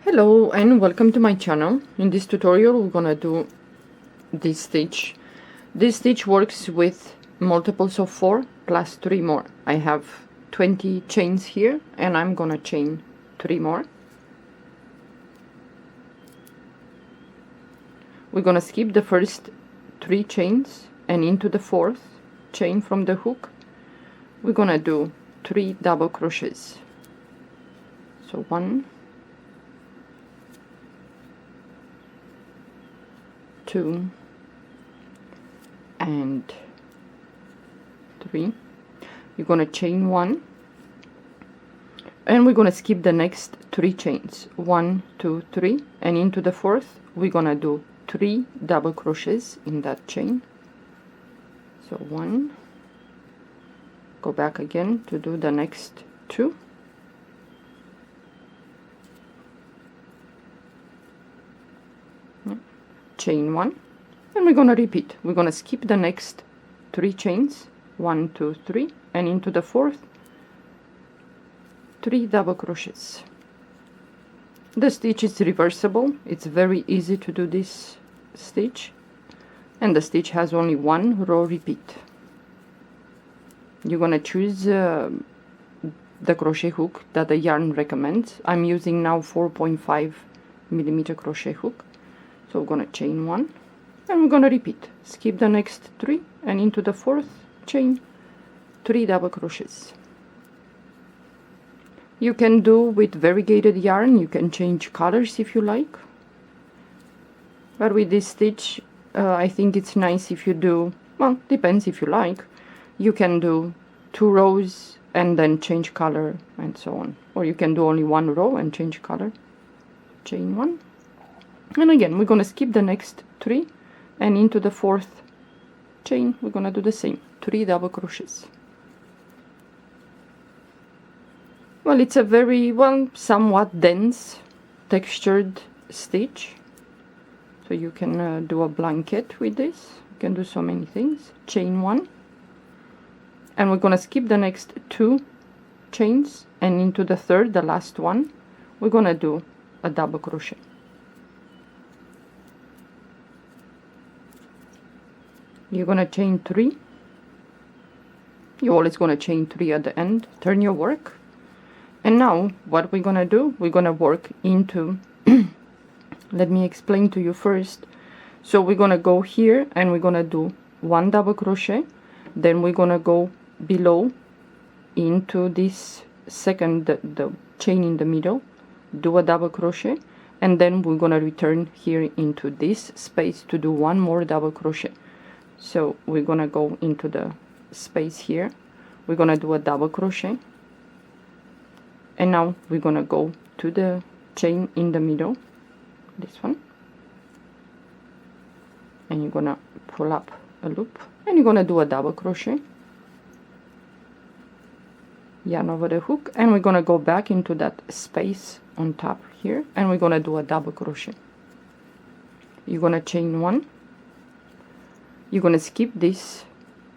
Hello and welcome to my channel. In this tutorial we're gonna do this stitch. This stitch works with multiples of 4 plus 3 more. I have 20 chains here and I'm gonna chain 3 more. We're gonna skip the first 3 chains and into the 4th chain from the hook we're gonna do 3 double crochets. So 1, 2 and 3. You're gonna chain 1 and we're gonna skip the next 3 chains, 1, 2, 3, and into the 4th we're gonna do 3 double crochets in that chain. So 1, go back again to do the next 2, chain 1, and we're gonna repeat. We're gonna skip the next 3 chains, 1, 2, 3, and into the 4th 3 double crochets. The stitch is reversible. It's very easy to do this stitch, and the stitch has only 1 row repeat. You're gonna choose the crochet hook that the yarn recommends. I'm using now 4.5 millimeter crochet hook. So we're gonna chain 1 and we're gonna repeat. Skip the next 3 and into the 4th chain 3 double crochets. You can do with variegated yarn, you can change colors if you like, but with this stitch I think it's nice if you do, well, depends if you like, you can do 2 rows and then change color and so on, or you can do only 1 row and change color. Chain 1, and again we're gonna skip the next 3 and into the 4th chain we're gonna do the same, 3 double crochets. Well, it's a very, well, somewhat dense textured stitch, so you can do a blanket with this. You can do so many things. Chain 1 and we're gonna skip the next 2 chains and into the 3rd, the last one, we're gonna do a double crochet. You're gonna chain 3. You're always gonna chain 3 at the end. Turn your work. And now what we're gonna do, we're gonna work into let me explain to you first. So we're gonna go here and we're gonna do 1 double crochet, then we're gonna go below into this second, the chain in the middle, do a double crochet, and then we're gonna return here into this space to do 1 more double crochet. So we're gonna go into the space here, we're gonna do a double crochet, and now we're gonna go to the chain in the middle, this one, and you're gonna pull up a loop and you're gonna do a double crochet, yarn over the hook, and we're gonna go back into that space on top here and we're gonna do a double crochet. You're gonna chain 1, you're gonna skip these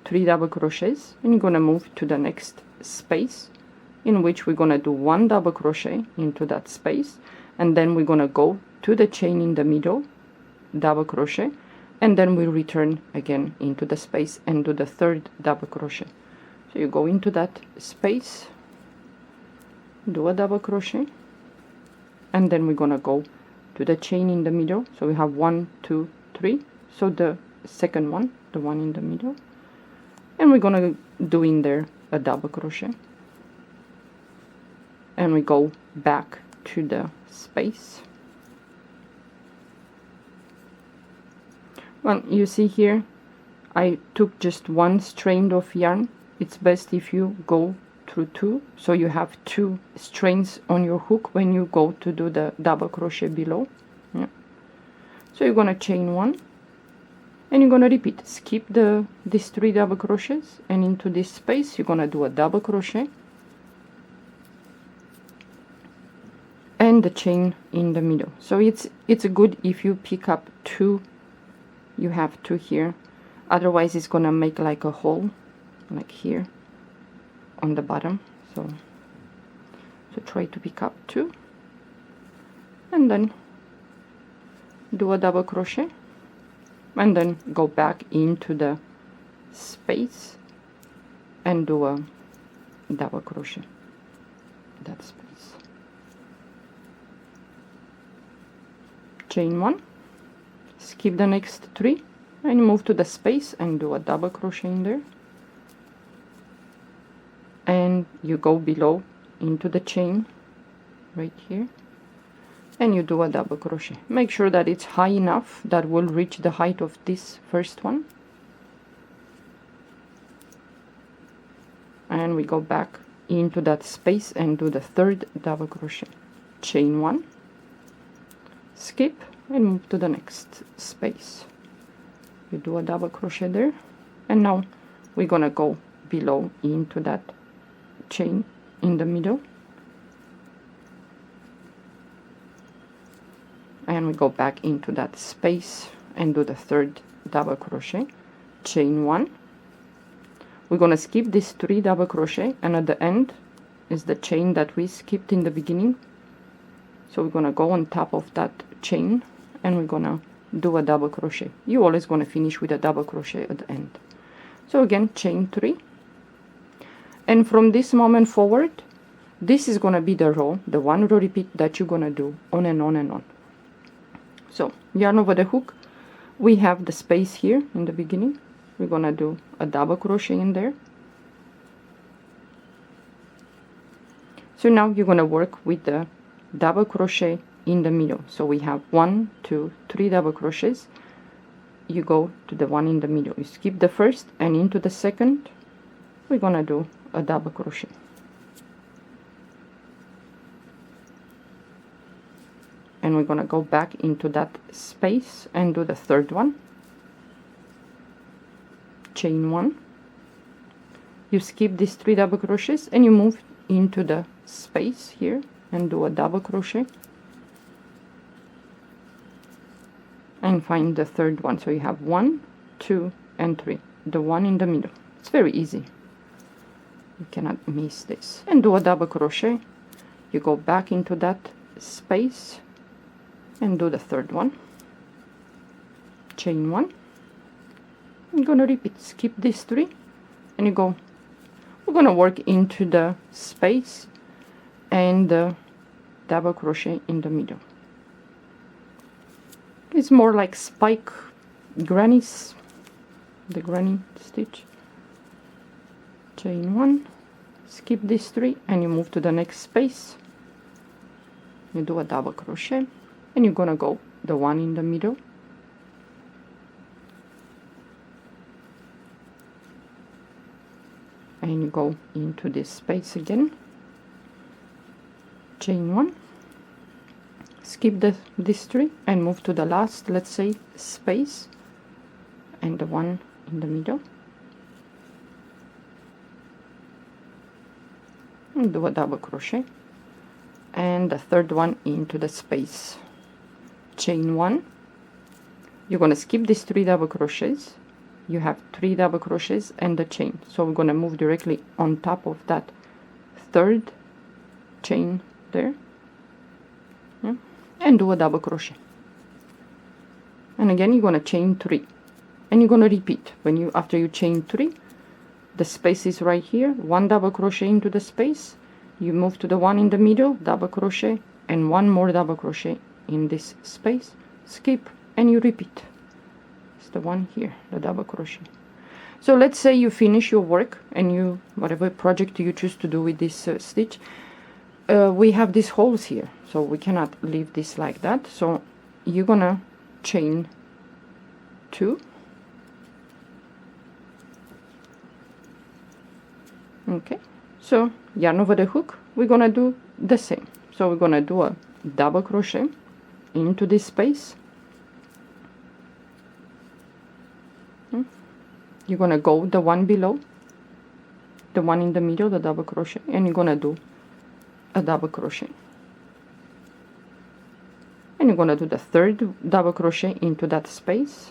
3 double crochets and you're gonna move to the next space, in which we're gonna do 1 double crochet into that space, and then we're gonna go to the chain in the middle, double crochet, and then we return again into the space and do the 3rd double crochet. So you go into that space, do a double crochet, and then we're gonna go to the chain in the middle. So we have 1, 2, 3, so the second one, the one in the middle, and we're gonna do in there a double crochet, and we go back to the space. Well, you see here I took just 1 strand of yarn. It's best if you go through 2, so you have 2 strands on your hook when you go to do the double crochet below. Yeah. So you're gonna chain 1 and you're gonna repeat. Skip these 3 double crochets and into this space you're gonna do a double crochet and the chain in the middle. So it's good if you pick up 2, you have 2 here, otherwise it's gonna make like a hole like here on the bottom. So try to pick up 2 and then do a double crochet, and then go back into the space and do a double crochet that space, chain 1, skip the next 3 and move to the space and do a double crochet in there, and you go below into the chain right here and you do a double crochet. Make sure that it's high enough that will reach the height of this first one, and we go back into that space and do the third double crochet, chain 1, skip and move to the next space. You do a double crochet there, and now we're gonna go below into that chain in the middle, and we go back into that space and do the third double crochet, chain 1. We're gonna skip this 3 double crochet, and at the end is the chain that we skipped in the beginning, so we're gonna go on top of that chain and we're gonna do a double crochet. You always gonna finish with a double crochet at the end. So again, chain 3, and from this moment forward, this is gonna be the row, the 1 row repeat that you're gonna do on and on and on. So yarn over the hook, we have the space here in the beginning, we're gonna do a double crochet in there. So now you're gonna work with the double crochet in the middle. So we have 1, 2, 3 double crochets. You go to the one in the middle, you skip the first, and into the second we're gonna do a double crochet, and we're gonna go back into that space and do the third one, chain 1, you skip these 3 double crochets and you move into the space here and do a double crochet and find the third one. So you have 1, 2 and 3, the one in the middle. It's very easy, you cannot miss this, and do a double crochet. You go back into that space and do the third one, chain 1. I'm gonna repeat, skip these 3 and you go, we're gonna work into the space and the double crochet in the middle. It's more like spike grannies, the granny stitch, chain 1, skip these 3 and you move to the next space, you do a double crochet and you're gonna go the one in the middle, and you go into this space again, chain 1, skip this 3 and move to the last, let's say, space and the one in the middle, and do a double crochet and the third one into the space, chain 1. You're gonna skip these 3 double crochets, you have 3 double crochets and the chain, so we're gonna move directly on top of that third chain there, and do a double crochet, and again you're gonna chain 3 and you're gonna repeat. When you, after you chain 3, the space is right here, 1 double crochet into the space, you move to the one in the middle, double crochet and 1 more double crochet in this space, skip and you repeat. It's the one here, the double crochet. So let's say you finish your work and you, whatever project you choose to do with this stitch, we have these holes here, so we cannot leave this like that, so you're gonna chain 2, okay. So yarn over the hook, we're gonna do the same, so we're gonna do a double crochet into this space, you're gonna go the one below, the one in the middle, the double crochet, and you're gonna do a double crochet, and you're gonna do the third double crochet into that space.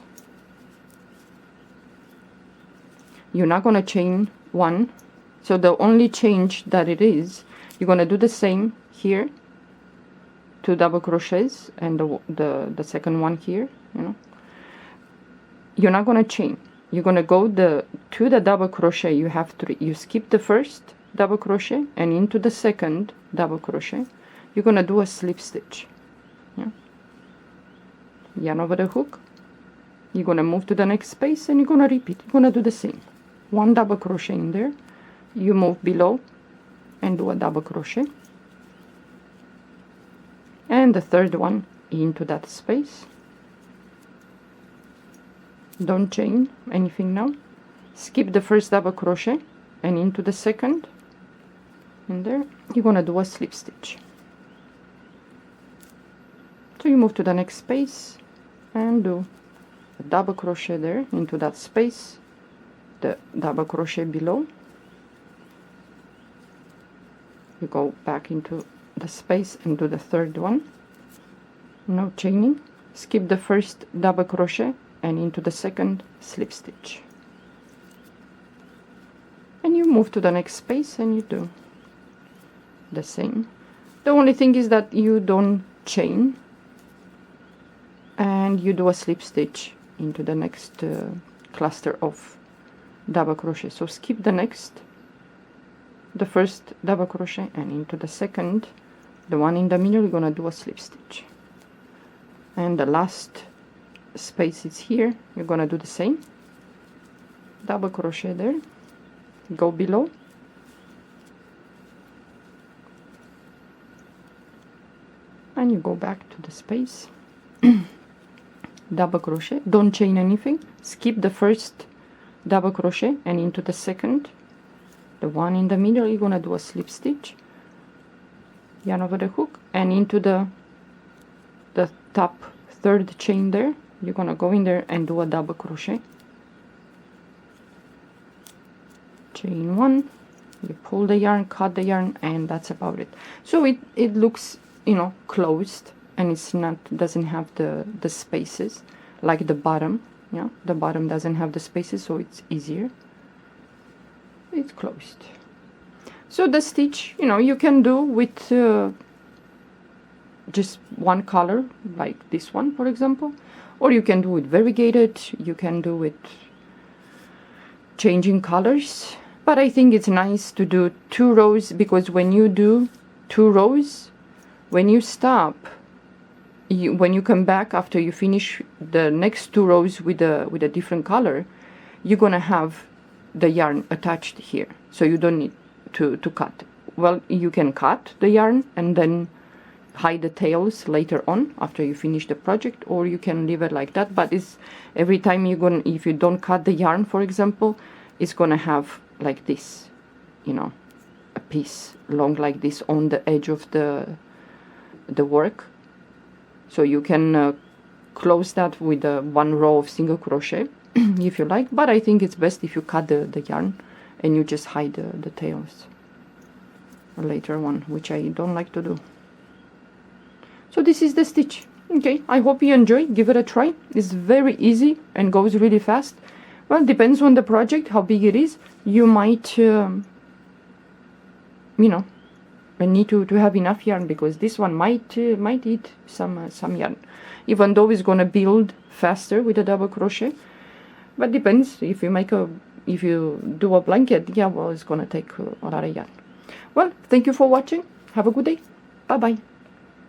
You're not gonna chain 1, so the only change that it is, you're gonna do the same here, 2 double crochets and the second one here, you know, you're not going to chain. You're going to go to the double crochet. You skip the first double crochet, and into the second double crochet you're going to do a slip stitch. Yeah, yarn over the hook, you're going to move to the next space, and you're going to repeat. You're going to do the same. 1 double crochet in there, you move below and do a double crochet, and the third one into that space. Don't chain anything now. Skip the first double crochet, and into the second in there you're going to do a slip stitch. So you move to the next space and do a double crochet there into that space, the double crochet below, you go back into the space and do the third one. No chaining. Skip the first double crochet and into the second slip stitch, and you move to the next space and you do the same. The only thing is that you don't chain, and you do a slip stitch into the next cluster of double crochet. So skip the first double crochet, and into the second, the one in the middle, you're gonna do a slip stitch, and the last space is here. You're gonna do the same, double crochet there, go below, and you go back to the space, double crochet, don't chain anything, skip the first double crochet, and into the second, the one in the middle, you're gonna do a slip stitch, yarn over the hook, and into the top third chain there, you're gonna go in there and do a double crochet, chain 1, you pull the yarn, cut the yarn, and that's about it. So it looks, you know, closed, and it's not, doesn't have the spaces like the bottom. Yeah, the bottom doesn't have the spaces, so it's easier. It's closed. So the stitch, you know, you can do with just one color, like this one, for example, or you can do it variegated. You can do it changing colors, but I think it's nice to do 2 rows, because when you do 2 rows, when you stop, when you come back after you finish the next 2 rows with a different color, you're gonna have the yarn attached here, so you don't need to cut. Well, you can cut the yarn and then hide the tails later on after you finish the project, or you can leave it like that, but it's every time if you don't cut the yarn, for example, it's gonna have like this, you know, a piece long like this on the edge of the work. So you can close that with 1 row of single crochet if you like, but I think it's best if you cut the yarn and you just hide the tails later on, which I don't like to do. So this is the stitch. Okay, I hope you enjoy. Give it a try. It's very easy and goes really fast. Well, depends on the project, how big it is. You might you know, need to have enough yarn, because this one might eat some yarn, even though it's gonna build faster with a double crochet. But depends, if you do a blanket, yeah, well, it's gonna take a lot of yarn. Well, thank you for watching. Have a good day. Bye bye.